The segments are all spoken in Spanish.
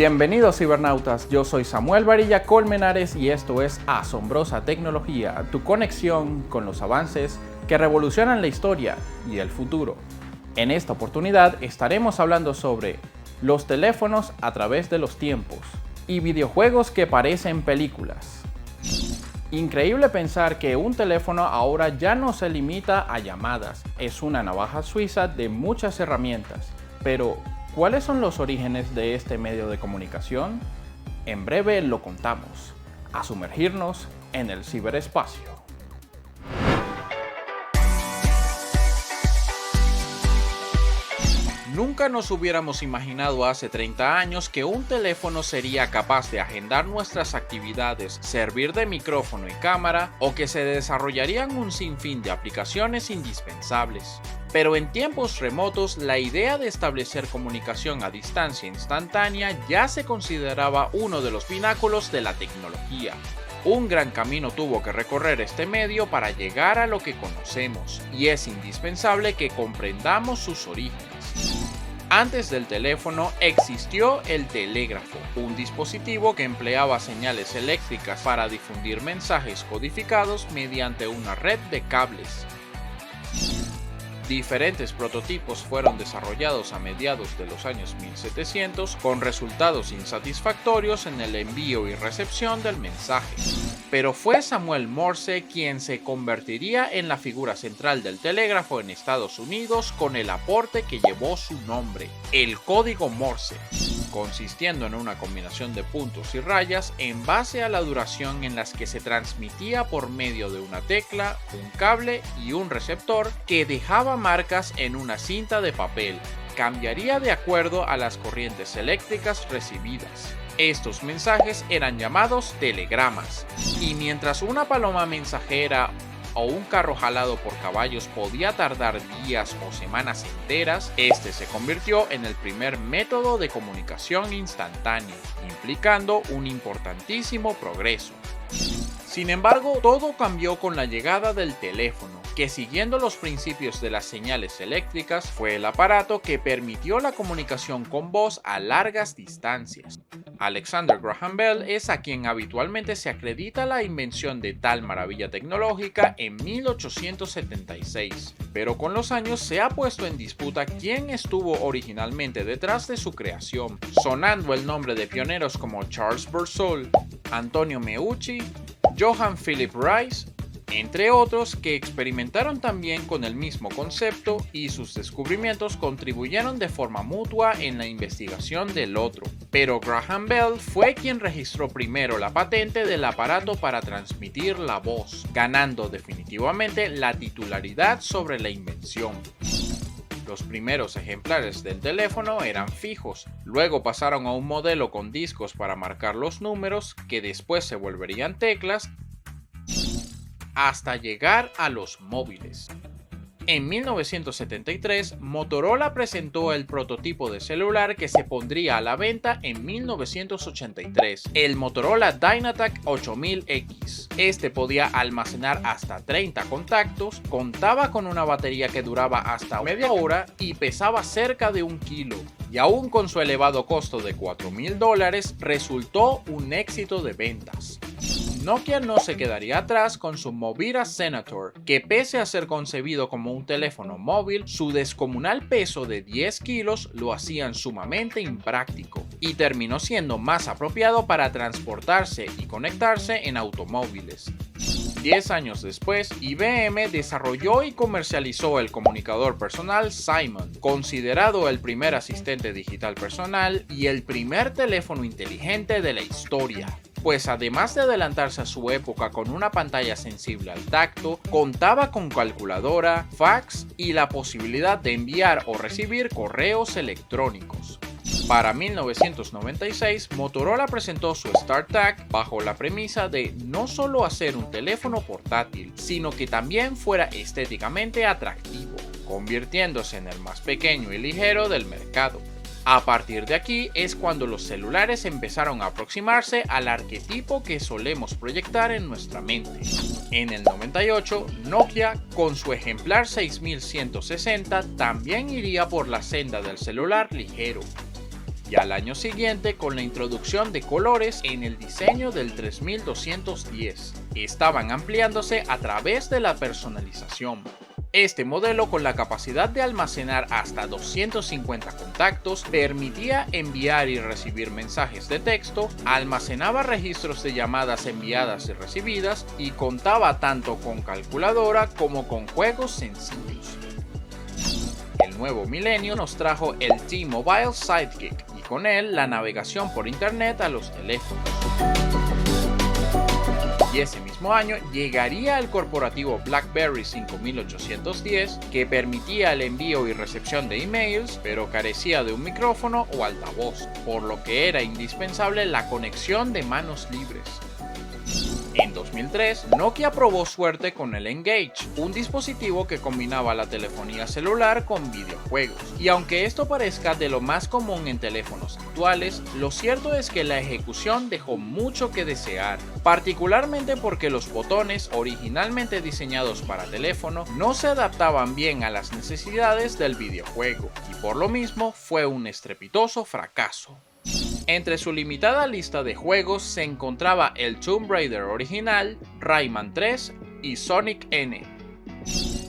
Bienvenidos cibernautas, yo soy Samuel Varilla Colmenares y esto es Asombrosa Tecnología, tu conexión con los avances que revolucionan la historia y el futuro. En esta oportunidad estaremos hablando sobre los teléfonos a través de los tiempos y videojuegos que parecen películas. Increíble pensar que un teléfono ahora ya no se limita a llamadas, es una navaja suiza de muchas herramientas, pero ¿cuáles son los orígenes de este medio de comunicación? En breve lo contamos, a sumergirnos en el ciberespacio. Nunca nos hubiéramos imaginado hace 30 años que un teléfono sería capaz de agendar nuestras actividades, servir de micrófono y cámara, o que se desarrollarían un sinfín de aplicaciones indispensables. Pero en tiempos remotos, la idea de establecer comunicación a distancia instantánea ya se consideraba uno de los pináculos de la tecnología. Un gran camino tuvo que recorrer este medio para llegar a lo que conocemos, y es indispensable que comprendamos sus orígenes. Antes del teléfono existió el telégrafo, un dispositivo que empleaba señales eléctricas para difundir mensajes codificados mediante una red de cables. Diferentes prototipos fueron desarrollados a mediados de los años 1700 con resultados insatisfactorios en el envío y recepción del mensaje. Pero fue Samuel Morse quien se convertiría en la figura central del telégrafo en Estados Unidos con el aporte que llevó su nombre, el código Morse, consistiendo en una combinación de puntos y rayas en base a la duración en las que se transmitía por medio de una tecla, un cable y un receptor que dejaba marcas en una cinta de papel. Cambiaría de acuerdo a las corrientes eléctricas recibidas. Estos mensajes eran llamados telegramas, y mientras una paloma mensajera o un carro jalado por caballos podía tardar días o semanas enteras, este se convirtió en el primer método de comunicación instantáneo, implicando un importantísimo progreso. Sin embargo, todo cambió con la llegada del teléfono, que siguiendo los principios de las señales eléctricas, fue el aparato que permitió la comunicación con voz a largas distancias. Alexander Graham Bell es a quien habitualmente se acredita la invención de tal maravilla tecnológica en 1876, pero con los años se ha puesto en disputa quién estuvo originalmente detrás de su creación, sonando el nombre de pioneros como Charles Bourseul, Antonio Meucci, Johann Philipp Reis, entre otros, que experimentaron también con el mismo concepto, y sus descubrimientos contribuyeron de forma mutua en la investigación del otro. Pero Graham Bell fue quien registró primero la patente del aparato para transmitir la voz, ganando definitivamente la titularidad sobre la invención. Los primeros ejemplares del teléfono eran fijos, luego pasaron a un modelo con discos para marcar los números, que después se volverían teclas, hasta llegar a los móviles. En 1973, Motorola presentó el prototipo de celular que se pondría a la venta en 1983, el Motorola Dynatac 8000X. Este podía almacenar hasta 30 contactos, contaba con una batería que duraba hasta media hora y pesaba cerca de 1 kilo. Y aún con su elevado costo de $4,000, resultó un éxito de ventas. Nokia no se quedaría atrás con su Movira Senator, que pese a ser concebido como un teléfono móvil, su descomunal peso de 10 kilos lo hacían sumamente impráctico, y terminó siendo más apropiado para transportarse y conectarse en automóviles. 10 años después, IBM desarrolló y comercializó el comunicador personal Simon, considerado el primer asistente digital personal y el primer teléfono inteligente de la historia. Pues además de adelantarse a su época con una pantalla sensible al tacto, contaba con calculadora, fax y la posibilidad de enviar o recibir correos electrónicos. Para 1996, Motorola presentó su StarTAC bajo la premisa de no solo hacer un teléfono portátil, sino que también fuera estéticamente atractivo, convirtiéndose en el más pequeño y ligero del mercado. A partir de aquí es cuando los celulares empezaron a aproximarse al arquetipo que solemos proyectar en nuestra mente. En el 98, Nokia, con su ejemplar 6160, también iría por la senda del celular ligero. y al año siguiente con la introducción de colores en el diseño del 3210. Estaban ampliándose a través de la personalización. Este modelo, con la capacidad de almacenar hasta 250 contactos, permitía enviar y recibir mensajes de texto, almacenaba registros de llamadas enviadas y recibidas y contaba tanto con calculadora como con juegos sencillos. El nuevo milenio nos trajo el T-Mobile Sidekick y con él la navegación por internet a los teléfonos. Y ese mismo año llegaría el corporativo BlackBerry 5810, que permitía el envío y recepción de emails, pero carecía de un micrófono o altavoz, por lo que era indispensable la conexión de manos libres. En 2003, Nokia probó suerte con el Engage, un dispositivo que combinaba la telefonía celular con videojuegos. Y aunque esto parezca de lo más común en teléfonos actuales, lo cierto es que la ejecución dejó mucho que desear, particularmente porque los botones, originalmente diseñados para teléfono, no se adaptaban bien a las necesidades del videojuego, y por lo mismo fue un estrepitoso fracaso. Entre su limitada lista de juegos se encontraba el Tomb Raider original, Rayman 3 y Sonic N.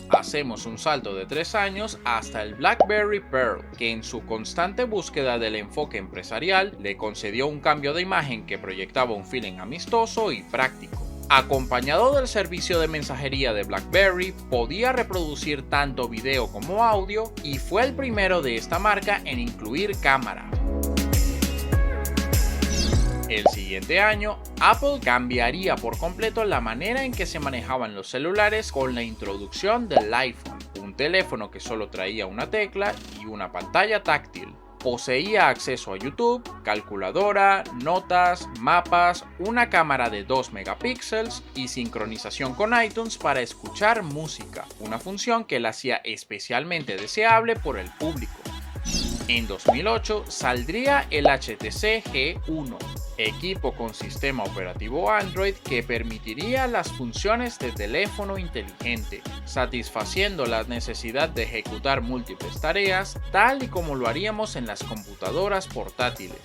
Hacemos un salto de 3 años hasta el BlackBerry Pearl, que en su constante búsqueda del enfoque empresarial le concedió un cambio de imagen que proyectaba un feeling amistoso y práctico. Acompañado del servicio de mensajería de BlackBerry, podía reproducir tanto video como audio y fue el primero de esta marca en incluir cámara. El siguiente año, Apple cambiaría por completo la manera en que se manejaban los celulares con la introducción del iPhone, un teléfono que solo traía una tecla y una pantalla táctil. Poseía acceso a YouTube, calculadora, notas, mapas, una cámara de 2 megapíxeles y sincronización con iTunes para escuchar música, una función que la hacía especialmente deseable por el público. En 2008 saldría el HTC G1, equipo con sistema operativo Android que permitiría las funciones de teléfono inteligente, satisfaciendo la necesidad de ejecutar múltiples tareas, tal y como lo haríamos en las computadoras portátiles.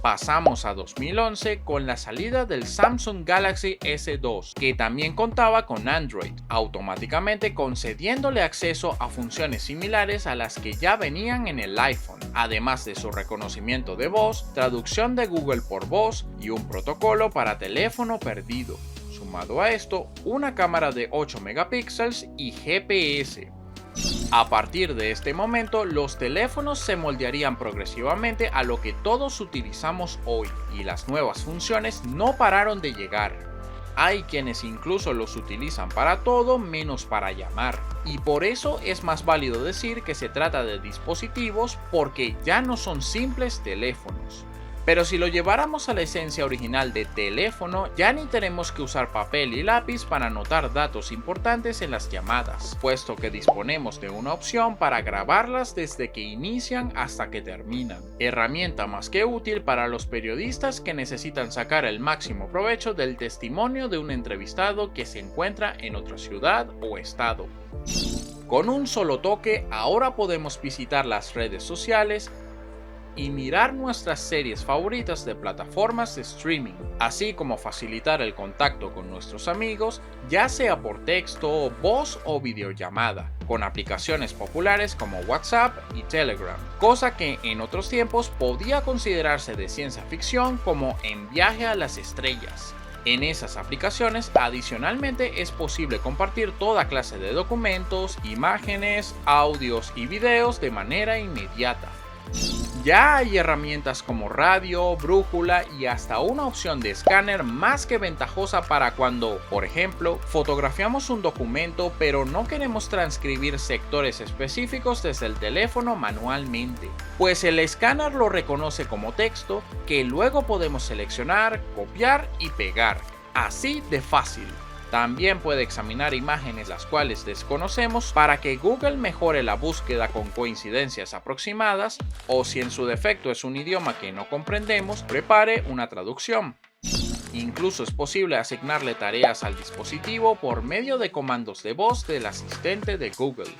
Pasamos a 2011 con la salida del Samsung Galaxy S2, que también contaba con Android, automáticamente concediéndole acceso a funciones similares a las que ya venían en el iPhone, además de su reconocimiento de voz, traducción de Google por voz y un protocolo para teléfono perdido. Sumado a esto, una cámara de 8 megapíxeles y GPS. A partir de este momento, los teléfonos se moldearían progresivamente a lo que todos utilizamos hoy, y las nuevas funciones no pararon de llegar. Hay quienes incluso los utilizan para todo menos para llamar, y por eso es más válido decir que se trata de dispositivos porque ya no son simples teléfonos. Pero si lo lleváramos a la esencia original de teléfono, ya ni tenemos que usar papel y lápiz para anotar datos importantes en las llamadas, puesto que disponemos de una opción para grabarlas desde que inician hasta que terminan. Herramienta más que útil para los periodistas que necesitan sacar el máximo provecho del testimonio de un entrevistado que se encuentra en otra ciudad o estado. Con un solo toque, ahora podemos visitar las redes sociales y mirar nuestras series favoritas de plataformas de streaming, así como facilitar el contacto con nuestros amigos, ya sea por texto, voz o videollamada, con aplicaciones populares como WhatsApp y Telegram, cosa que en otros tiempos podía considerarse de ciencia ficción como En viaje a las estrellas. En esas aplicaciones, adicionalmente, es posible compartir toda clase de documentos, imágenes, audios y videos de manera inmediata. Ya hay herramientas como radio, brújula y hasta una opción de escáner más que ventajosa para cuando, por ejemplo, fotografiamos un documento pero no queremos transcribir sectores específicos desde el teléfono manualmente, pues el escáner lo reconoce como texto que luego podemos seleccionar, copiar y pegar, así de fácil. También puede examinar imágenes las cuales desconocemos para que Google mejore la búsqueda con coincidencias aproximadas, o si en su defecto es un idioma que no comprendemos, prepare una traducción. Incluso es posible asignarle tareas al dispositivo por medio de comandos de voz del asistente de Google.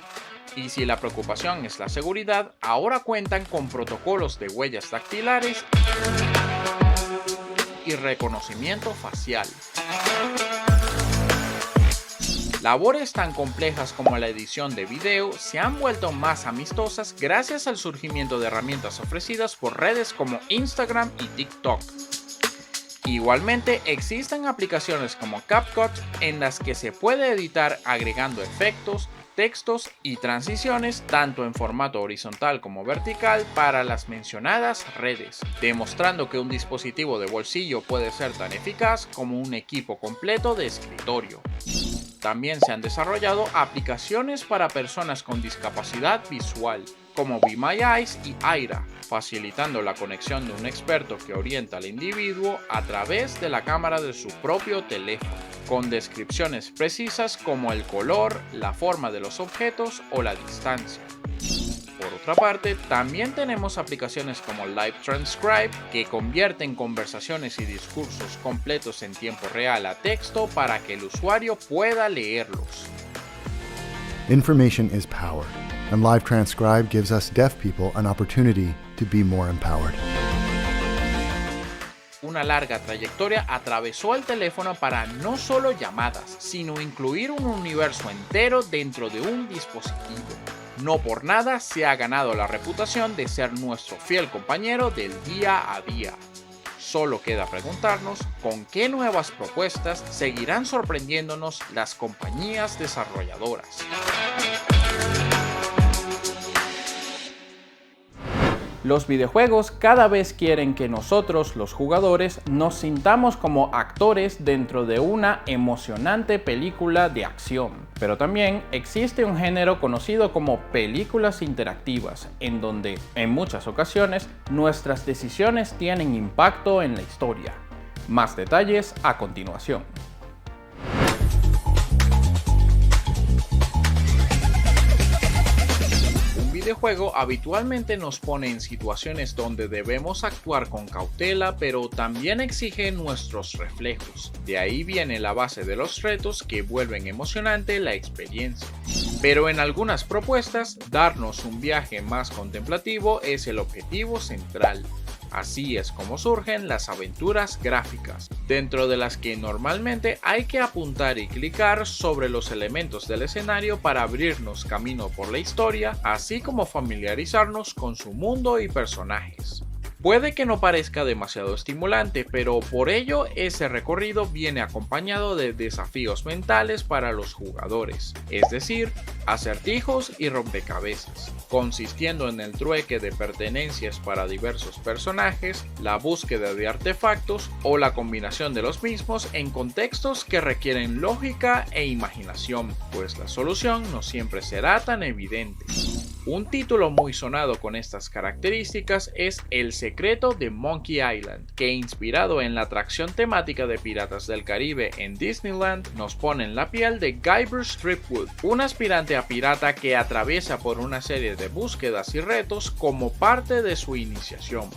Y si la preocupación es la seguridad, ahora cuentan con protocolos de huellas dactilares y reconocimiento facial. Labores tan complejas como la edición de video se han vuelto más amistosas gracias al surgimiento de herramientas ofrecidas por redes como Instagram y TikTok. Igualmente existen aplicaciones como CapCut en las que se puede editar agregando efectos, textos y transiciones tanto en formato horizontal como vertical para las mencionadas redes, demostrando que un dispositivo de bolsillo puede ser tan eficaz como un equipo completo de escritorio. También se han desarrollado aplicaciones para personas con discapacidad visual, como Be My Eyes y Aira, facilitando la conexión de un experto que orienta al individuo a través de la cámara de su propio teléfono, con descripciones precisas como el color, la forma de los objetos o la distancia. Por otra parte, también tenemos aplicaciones como Live Transcribe que convierten conversaciones y discursos completos en tiempo real a texto para que el usuario pueda leerlos. Information is power, and Live Transcribe gives us deaf people an opportunity to be more empowered. Una larga trayectoria atravesó el teléfono para no solo llamadas, sino incluir un universo entero dentro de un dispositivo. No por nada se ha ganado la reputación de ser nuestro fiel compañero del día a día. Solo queda preguntarnos con qué nuevas propuestas seguirán sorprendiéndonos las compañías desarrolladoras. Los videojuegos cada vez quieren que nosotros, los jugadores, nos sintamos como actores dentro de una emocionante película de acción. Pero también existe un género conocido como películas interactivas, en donde, en muchas ocasiones, nuestras decisiones tienen impacto en la historia. Más detalles a continuación. El videojuego habitualmente nos pone en situaciones donde debemos actuar con cautela, pero también exige nuestros reflejos. De ahí viene la base de los retos que vuelven emocionante la experiencia. Pero en algunas propuestas, darnos un viaje más contemplativo es el objetivo central. Así es como surgen las aventuras gráficas, dentro de las que normalmente hay que apuntar y clicar sobre los elementos del escenario para abrirnos camino por la historia, así como familiarizarnos con su mundo y personajes. Puede que no parezca demasiado estimulante, pero por ello ese recorrido viene acompañado de desafíos mentales para los jugadores, es decir, acertijos y rompecabezas, consistiendo en el trueque de pertenencias para diversos personajes, la búsqueda de artefactos o la combinación de los mismos en contextos que requieren lógica e imaginación, pues la solución no siempre será tan evidente. Un título muy sonado con estas características es El secreto de Monkey Island, que inspirado en la atracción temática de Piratas del Caribe en Disneyland, nos pone en la piel de Guybrush Threepwood, un aspirante a pirata que atraviesa por una serie de búsquedas y retos como parte de su iniciación.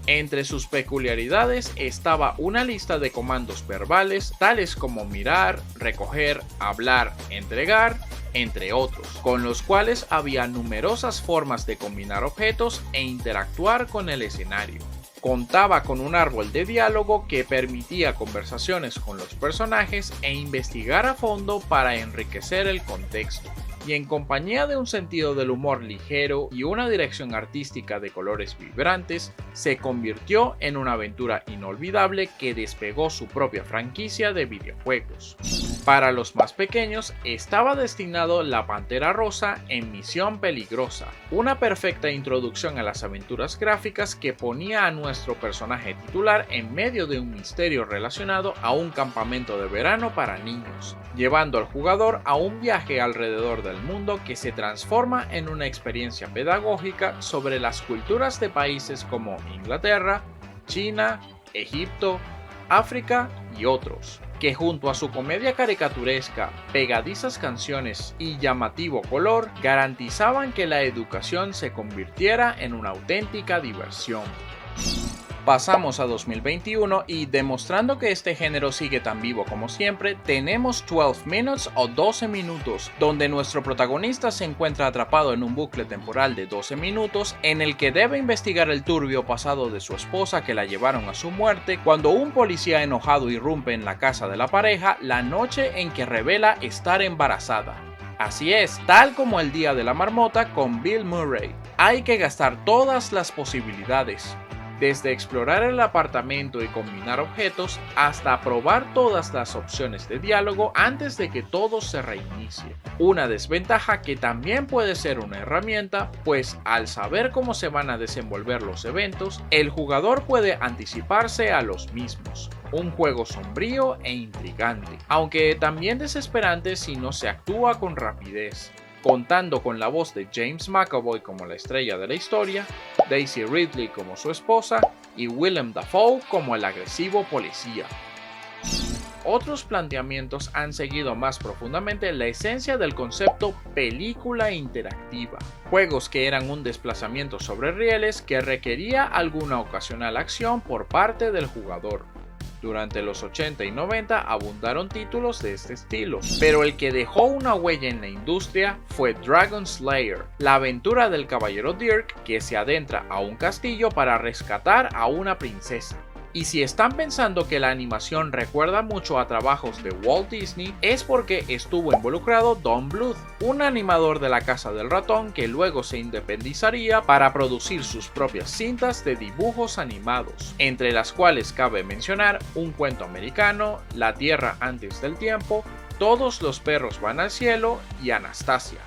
Entre sus peculiaridades estaba una lista de comandos verbales tales como mirar, recoger, hablar, entregar, entre otros, con los cuales había numerosas formas de combinar objetos e interactuar con el escenario. Contaba con un árbol de diálogo que permitía conversaciones con los personajes e investigar a fondo para enriquecer el contexto. Y en compañía de un sentido del humor ligero y una dirección artística de colores vibrantes, se convirtió en una aventura inolvidable que despegó su propia franquicia de videojuegos. Para los más pequeños estaba destinado La Pantera Rosa en Misión Peligrosa, una perfecta introducción a las aventuras gráficas que ponía a nuestro personaje titular en medio de un misterio relacionado a un campamento de verano para niños, llevando al jugador a un viaje alrededor del mundo que se transforma en una experiencia pedagógica sobre las culturas de países como Inglaterra, China, Egipto, África y otros, que junto a su comedia caricaturesca, pegadizas canciones y llamativo color garantizaban que la educación se convirtiera en una auténtica diversión. Pasamos a 2021 y demostrando que este género sigue tan vivo como siempre, tenemos 12 Minutes o 12 minutos, donde nuestro protagonista se encuentra atrapado en un bucle temporal de 12 minutos en el que debe investigar el turbio pasado de su esposa que la llevaron a su muerte cuando un policía enojado irrumpe en la casa de la pareja la noche en que revela estar embarazada. Así es, tal como el día de la marmota con Bill Murray. Hay que gastar todas las posibilidades. Desde explorar el apartamento y combinar objetos hasta probar todas las opciones de diálogo antes de que todo se reinicie. Una desventaja que también puede ser una herramienta, pues al saber cómo se van a desenvolver los eventos, el jugador puede anticiparse a los mismos. Un juego sombrío e intrigante, aunque también desesperante si no se actúa con rapidez. Contando con la voz de James McAvoy como la estrella de la historia, Daisy Ridley como su esposa y Willem Dafoe como el agresivo policía. Otros planteamientos han seguido más profundamente la esencia del concepto película interactiva, juegos que eran un desplazamiento sobre rieles que requería alguna ocasional acción por parte del jugador. Durante los 80 y 90 abundaron títulos de este estilo, pero el que dejó una huella en la industria fue Dragon Slayer, la aventura del caballero Dirk que se adentra a un castillo para rescatar a una princesa. Y si están pensando que la animación recuerda mucho a trabajos de Walt Disney, es porque estuvo involucrado Don Bluth, un animador de la Casa del Ratón que luego se independizaría para producir sus propias cintas de dibujos animados, entre las cuales cabe mencionar Un cuento americano, La Tierra antes del tiempo, Todos los perros van al cielo y Anastasia.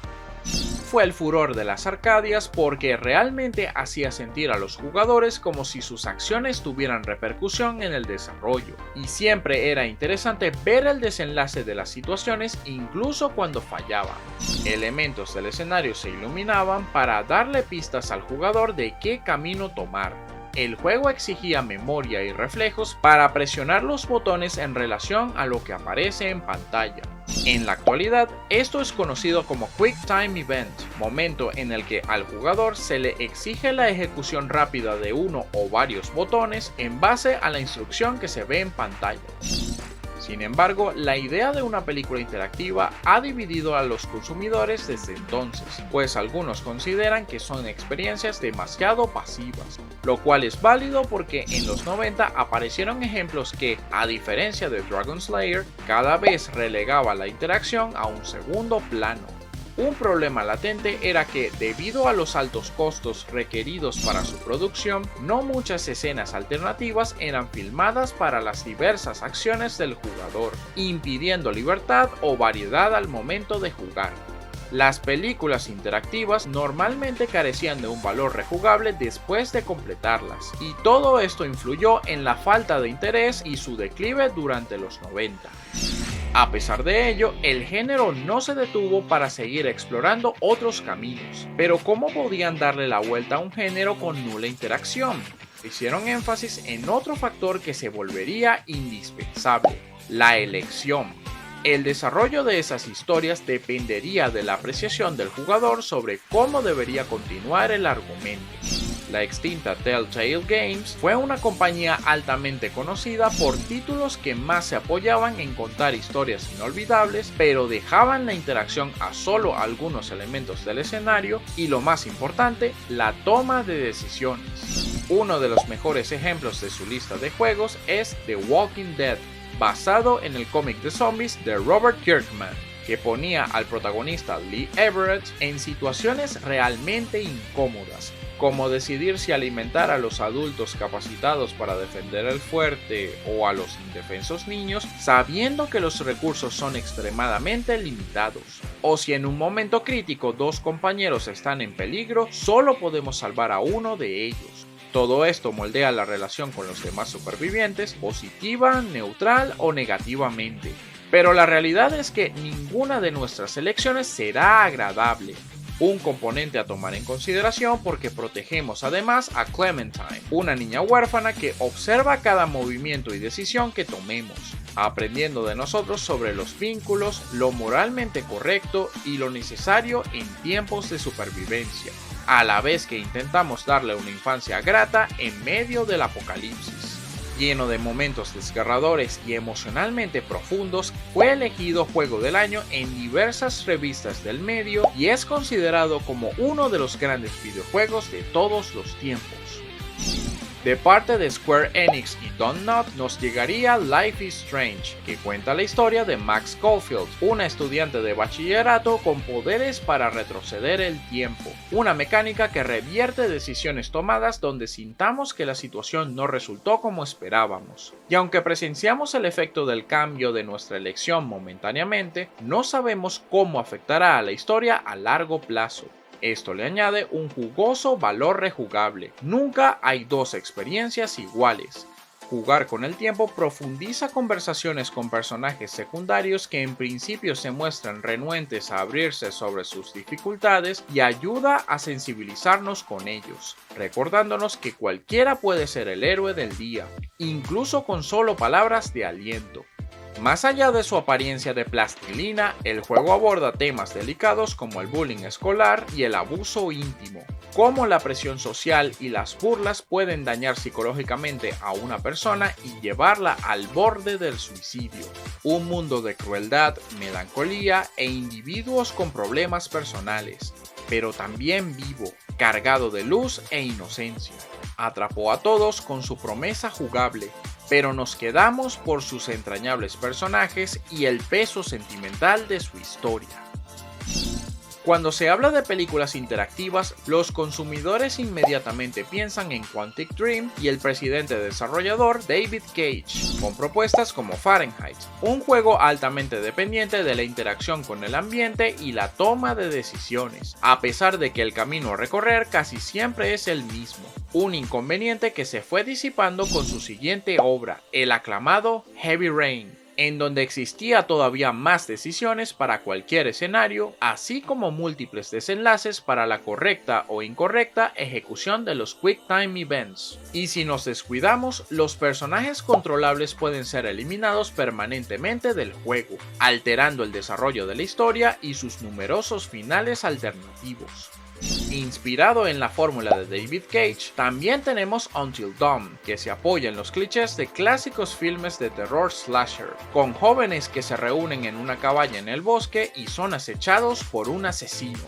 Fue el furor de las Arcadias porque realmente hacía sentir a los jugadores como si sus acciones tuvieran repercusión en el desarrollo, y siempre era interesante ver el desenlace de las situaciones incluso cuando fallaban. Elementos del escenario se iluminaban para darle pistas al jugador de qué camino tomar. El juego exigía memoria y reflejos para presionar los botones en relación a lo que aparece en pantalla. En la actualidad, esto es conocido como Quick Time Event, momento en el que al jugador se le exige la ejecución rápida de uno o varios botones en base a la instrucción que se ve en pantalla. Sin embargo, la idea de una película interactiva ha dividido a los consumidores desde entonces, pues algunos consideran que son experiencias demasiado pasivas, lo cual es válido porque en los 90 aparecieron ejemplos que, a diferencia de Dragon Slayer, cada vez relegaba la interacción a un segundo plano. Un problema latente era que, debido a los altos costos requeridos para su producción, no muchas escenas alternativas eran filmadas para las diversas acciones del jugador, impidiendo libertad o variedad al momento de jugar. Las películas interactivas normalmente carecían de un valor rejugable después de completarlas, y todo esto influyó en la falta de interés y su declive durante los 90. A pesar de ello, el género no se detuvo para seguir explorando otros caminos. Pero ¿cómo podían darle la vuelta a un género con nula interacción? Hicieron énfasis en otro factor que se volvería indispensable: la elección. El desarrollo de esas historias dependería de la apreciación del jugador sobre cómo debería continuar el argumento. La extinta Telltale Games fue una compañía altamente conocida por títulos que más se apoyaban en contar historias inolvidables, pero dejaban la interacción a solo algunos elementos del escenario y, lo más importante, la toma de decisiones. Uno de los mejores ejemplos de su lista de juegos es The Walking Dead, basado en el cómic de zombies de Robert Kirkman, que ponía al protagonista Lee Everett en situaciones realmente incómodas, como decidir si alimentar a los adultos capacitados para defender el fuerte o a los indefensos niños, sabiendo que los recursos son extremadamente limitados, o si en un momento crítico dos compañeros están en peligro, solo podemos salvar a uno de ellos. Todo esto moldea la relación con los demás supervivientes, positiva, neutral o negativamente. Pero la realidad es que ninguna de nuestras elecciones será agradable. Un componente a tomar en consideración porque protegemos además a Clementine, una niña huérfana que observa cada movimiento y decisión que tomemos, aprendiendo de nosotros sobre los vínculos, lo moralmente correcto y lo necesario en tiempos de supervivencia. a la vez que intentamos darle una infancia grata en medio del apocalipsis. Lleno de momentos desgarradores y emocionalmente profundos, fue elegido Juego del Año en diversas revistas del medio y es considerado como uno de los grandes videojuegos de todos los tiempos. De parte de Square Enix y Don't Nod nos llegaría Life is Strange, que cuenta la historia de Max Caulfield, una estudiante de bachillerato con poderes para retroceder el tiempo, una mecánica que revierte decisiones tomadas donde sintamos que la situación no resultó como esperábamos. Y aunque presenciamos el efecto del cambio de nuestra elección momentáneamente, no sabemos cómo afectará a la historia a largo plazo. Esto le añade un jugoso valor rejugable. Nunca hay dos experiencias iguales. Jugar con el tiempo profundiza conversaciones con personajes secundarios que en principio se muestran renuentes a abrirse sobre sus dificultades y ayuda a sensibilizarnos con ellos, recordándonos que cualquiera puede ser el héroe del día, incluso con solo palabras de aliento. Más allá de su apariencia de plastilina, el juego aborda temas delicados como el bullying escolar y el abuso íntimo, cómo la presión social y las burlas pueden dañar psicológicamente a una persona y llevarla al borde del suicidio. Un mundo de crueldad, melancolía e individuos con problemas personales, pero también vivo, cargado de luz e inocencia. Atrapó a todos con su promesa jugable, pero nos quedamos por sus entrañables personajes y el peso sentimental de su historia. Cuando se habla de películas interactivas, los consumidores inmediatamente piensan en Quantic Dream y el presidente desarrollador David Cage, con propuestas como Fahrenheit, un juego altamente dependiente de la interacción con el ambiente y la toma de decisiones, a pesar de que el camino a recorrer casi siempre es el mismo, un inconveniente que se fue disipando con su siguiente obra, el aclamado Heavy Rain, en donde existía todavía más decisiones para cualquier escenario, así como múltiples desenlaces para la correcta o incorrecta ejecución de los Quick Time Events. Y si nos descuidamos, los personajes controlables pueden ser eliminados permanentemente del juego, alterando el desarrollo de la historia y sus numerosos finales alternativos. Inspirado en la fórmula de David Cage, también tenemos Until Dawn, que se apoya en los clichés de clásicos filmes de terror slasher, con jóvenes que se reúnen en una cabaña en el bosque y son acechados por un asesino.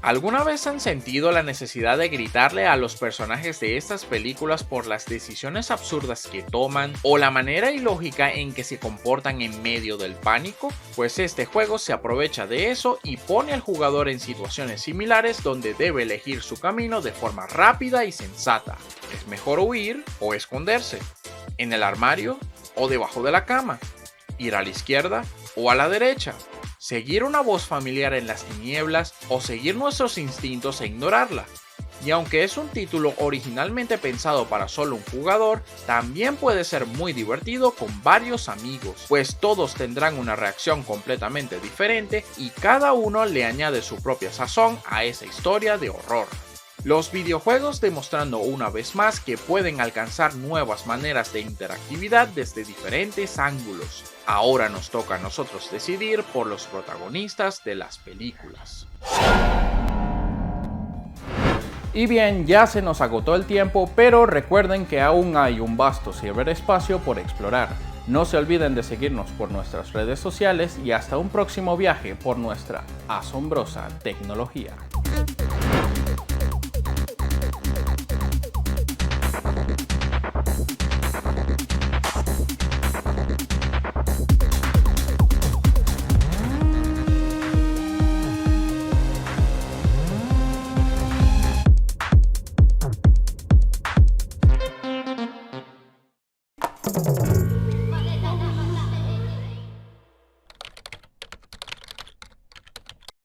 ¿Alguna vez han sentido la necesidad de gritarle a los personajes de estas películas por las decisiones absurdas que toman o la manera ilógica en que se comportan en medio del pánico? Pues este juego se aprovecha de eso y pone al jugador en situaciones similares donde debe elegir su camino de forma rápida y sensata. ¿Es mejor huir o esconderse? ¿En el armario o debajo de la cama? ¿Ir a la izquierda o a la derecha? ¿Seguir una voz familiar en las tinieblas o seguir nuestros instintos e ignorarla? Y aunque es un título originalmente pensado para solo un jugador, también puede ser muy divertido con varios amigos, pues todos tendrán una reacción completamente diferente y cada uno le añade su propia sazón a esa historia de horror. Los videojuegos demostrando una vez más que pueden alcanzar nuevas maneras de interactividad desde diferentes ángulos. Ahora nos toca a nosotros decidir por los protagonistas de las películas. Y bien, ya se nos agotó el tiempo, pero recuerden que aún hay un vasto ciberespacio por explorar. No se olviden de seguirnos por nuestras redes sociales y hasta un próximo viaje por nuestra asombrosa tecnología.